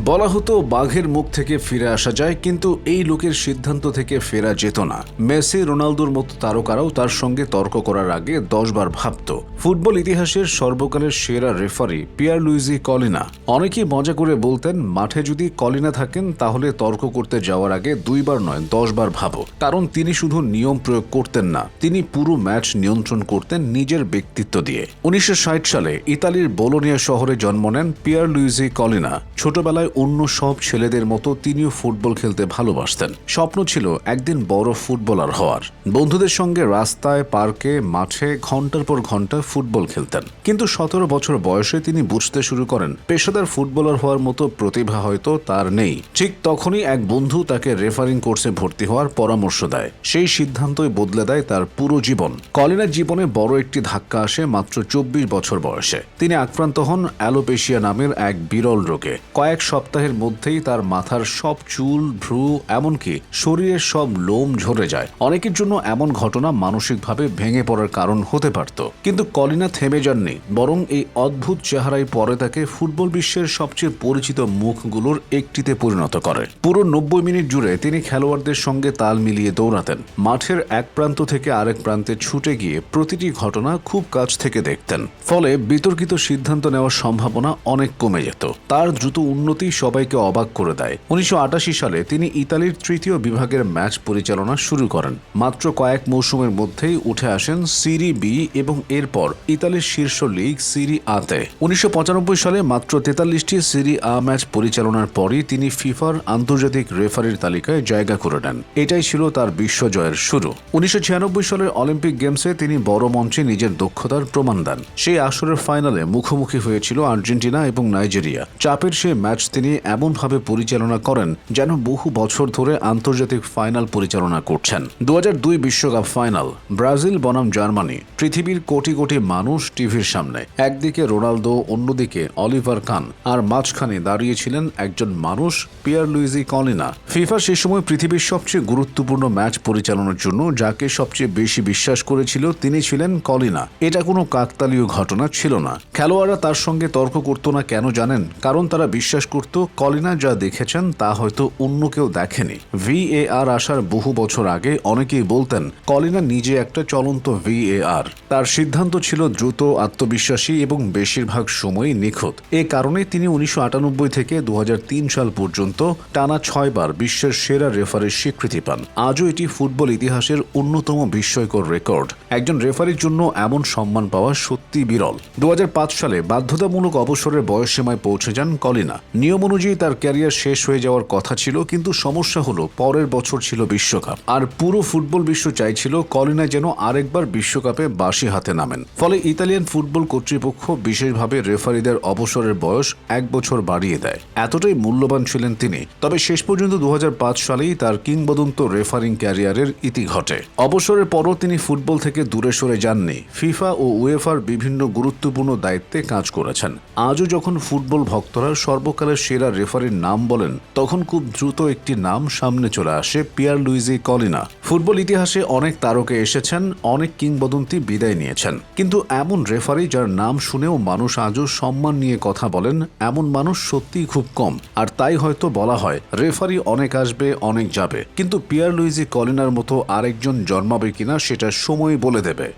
বলা হতো বাঘের মুখ থেকে ফিরে আসা যায়, কিন্তু এই লোকের সিদ্ধান্ত থেকে ফেরা যেত না। মেসি, রোনালদোর মতো তারকারাও তার সঙ্গে তর্ক করার আগে 10 বার ভাবত। ফুটবল ইতিহাসের সর্বকালের সেরা রেফারি পিয়ারলুইজি কলিনা। অনেকেই মজা করে বলতেন, মাঠে যদি কলিনা থাকেন তাহলে তর্ক করতে যাওয়ার আগে 2 বার নয় 10 বার ভাবো। কারণ তিনি শুধু নিয়ম প্রয়োগ করতেন না, তিনি পুরো ম্যাচ নিয়ন্ত্রণ করতেন নিজের ব্যক্তিত্ব দিয়ে। 1960 সালে ইতালির বোলোনিয়া শহরে জন্ম নেন পিয়ারলুইজি কলিনা। ছোটবেলায় অন্য সব ছেলেদের মতো তিনিও ফুটবল খেলতে ভালোবাসতেন। স্বপ্ন ছিল একদিন বড় ফুটবলার হওয়ার। বন্ধুদের সঙ্গে রাস্তায়, পার্কে, মাঠে ঘন্টার পর ঘন্টা ফুটবল খেলতেন। কিন্তু 17 বছর বয়সে তিনি বুঝতে শুরু করেন পেশাদার ফুটবলার হওয়ার মতো প্রতিভা হয়তো তার নেই। ঠিক তখনই এক বন্ধু তাকে রেফারিং কোর্সে ভর্তি হওয়ার পরামর্শ দেয়। সেই সিদ্ধান্তই বদলে দেয় তার পুরো জীবন। কলিনার জীবনে বড় একটি ধাক্কা আসে মাত্র 24 বছর বয়সে। তিনি আক্রান্ত হন অ্যালোপেশিয়া নামের এক বিরল রোগে। কয়েক সপ্তাহের মধ্যেই তার মাথার সব চুল, ভ্রু, এমনকি শরীরের সব লোম ঝরে যায়। অনেকের জন্য এমন ঘটনা মানসিকভাবে ভেঙে পড়ার কারণ হতে পারত। কিন্তু কলিনা থেমে যাননি, বরং এই অদ্ভুত চেহারাই পরে তাকে ফুটবল বিশ্বের সবচেয়ে পরিচিত মুখগুলোর একটিতে পরিণত করে। পুরো 90 মিনিট জুড়ে তিনি খেলোয়াড়দের সঙ্গে তাল মিলিয়ে দৌড়াতেন। মাঠের এক প্রান্ত থেকে আরেক প্রান্তে ছুটে গিয়ে প্রতিটি ঘটনা খুব কাছ থেকে দেখতেন। ফলে বিতর্কিত সিদ্ধান্ত নেওয়ার সম্ভাবনা অনেক কমে যেত। তার দ্রুত উন্নতি সবাইকে অবাক করে দেয়। 1988 সালে তিনি ইতালির 3য় বিভাগের ম্যাচ পরিচালনা শুরু করেন। মাত্র কয়েক মৌসুমের মধ্যেই উঠে আসেন সিরি বি এবং এরপর ইতালির শীর্ষ লিগ সিরি আতে। 1995 সালে মাত্র 43টি সিরি আ ম্যাচ পরিচালনার পরই তিনি ফিফার আন্তর্জাতিক রেফারির তালিকায় জায়গা করে নেন। এটাই ছিল তার বিশ্বজয়ের শুরু। 1996 সালের অলিম্পিক গেমসে তিনি বড় মঞ্চে নিজের দক্ষতার প্রমাণ দেন। সেই আসরের ফাইনালে মুখোমুখি হয়েছিল আর্জেন্টিনা এবং নাইজেরিয়া। চাপের সেই ম্যাচ তিনি এমনভাবে পরিচালনা করেন যেন বহু বছর ধরে আন্তর্জাতিক ফাইনাল পরিচালনা করছেন। 2002 বিশ্বকাপ ফাইনাল, ব্রাজিল বনাম জার্মানি। পৃথিবীর কোটি কোটি মানুষ টিভির সামনে। একদিকে রোনালদো, অন্যদিকে অলিভার কান, আর মাঝখানে দাঁড়িয়েছিলেন একজন মানুষ, পিয়ারলুইজি কলিনা। ফিফা সে সময় পৃথিবীর সবচেয়ে গুরুত্বপূর্ণ ম্যাচ পরিচালনার জন্য যাকে সবচেয়ে বেশি বিশ্বাস করেছিল তিনি ছিলেন কলিনা। এটা কোনো কাকতালীয় ঘটনা ছিল না। খেলোয়াড়রা তার সঙ্গে তর্ক করত না, কেন জানেন? কারণ তারা বিশ্বাস করত কলিনা যা দেখেছেন তা হয়তো অন্য কেউ দেখেনি। VAR আসার বহু বছর আগে অনেকেই বলতেন কলিনা নিজে একটা চলন্ত VAR। তার সিদ্ধান্ত ছিল দ্রুত, আত্মবিশ্বাসী এবং বেশিরভাগ সময়ই নিখুঁত। এ কারণে তিনি 1998 থেকে 2003 সাল পর্যন্ত টানা 6 বার বিশ্বের সেরা রেফারির স্বীকৃতি পান। আজও এটি ফুটবল ইতিহাসের অন্যতম বিস্ময়কর রেকর্ড। একজন রেফারির জন্য এমন সম্মান পাওয়া সত্যি বিরল। 2005 সালে বাধ্যতামূলক অবসরের বয়সসীমায় পৌঁছে যান কলিনা। নিয়ম অনুযায়ী তার ক্যারিয়ার শেষ হয়ে যাওয়ার কথা ছিল, কিন্তু সমস্যা হলো পরের বছর ছিল বিশ্বকাপ, আর পুরো ফুটবল বিশ্ব চাইছিল কলিনা যেন আরেকবার বিশ্বকাপে বাঁশি হাতে নামেন। ফলে ইতালিয়ান ফুটবল কর্তৃপক্ষ বিশেষভাবে রেফারিদের অবসরের বয়স 1 বছর বাড়িয়ে দেয়। এতটাই মূল্যবান ছিলেন তিনি। তবে শেষ পর্যন্ত 2005 সালেই তার কিংবদন্ত রেফারিং ক্যারিয়ারের ইতি ঘটে। অবসরের পরও তিনি ফুটবল থেকে দূরে সরে যাননি। ফিফা ও উয়েফার বিভিন্ন গুরুত্বপূর্ণ দায়িত্বে কাজ করেছেন। আজও যখন ফুটবল ভক্তরা সর্বকালের সেরা রেফারির নাম বলেন, তখন খুব দ্রুত একটি নাম সামনে চলে আসে, পিয়ারলুইজি কলিনা। ফুটবল ইতিহাসে অনেক তারকা এসেছেন, অনেক কিংবদন্তি বিদায় নিয়েছেন, কিন্তু এমন রেফারি যার নাম শুনেও মানুষ আজও সম্মান নিয়ে কথা বলেন, এমন মানুষ সত্যিই খুব কম। আর তাই হয়তো বলা হয় রেফারি অনেক আসবে, অনেক যাবে, কিন্তু পিয়ারলুইজি কলিনার মতো আরেকজন জন্মাবে কিনা সেটা সময় বলে দেবে।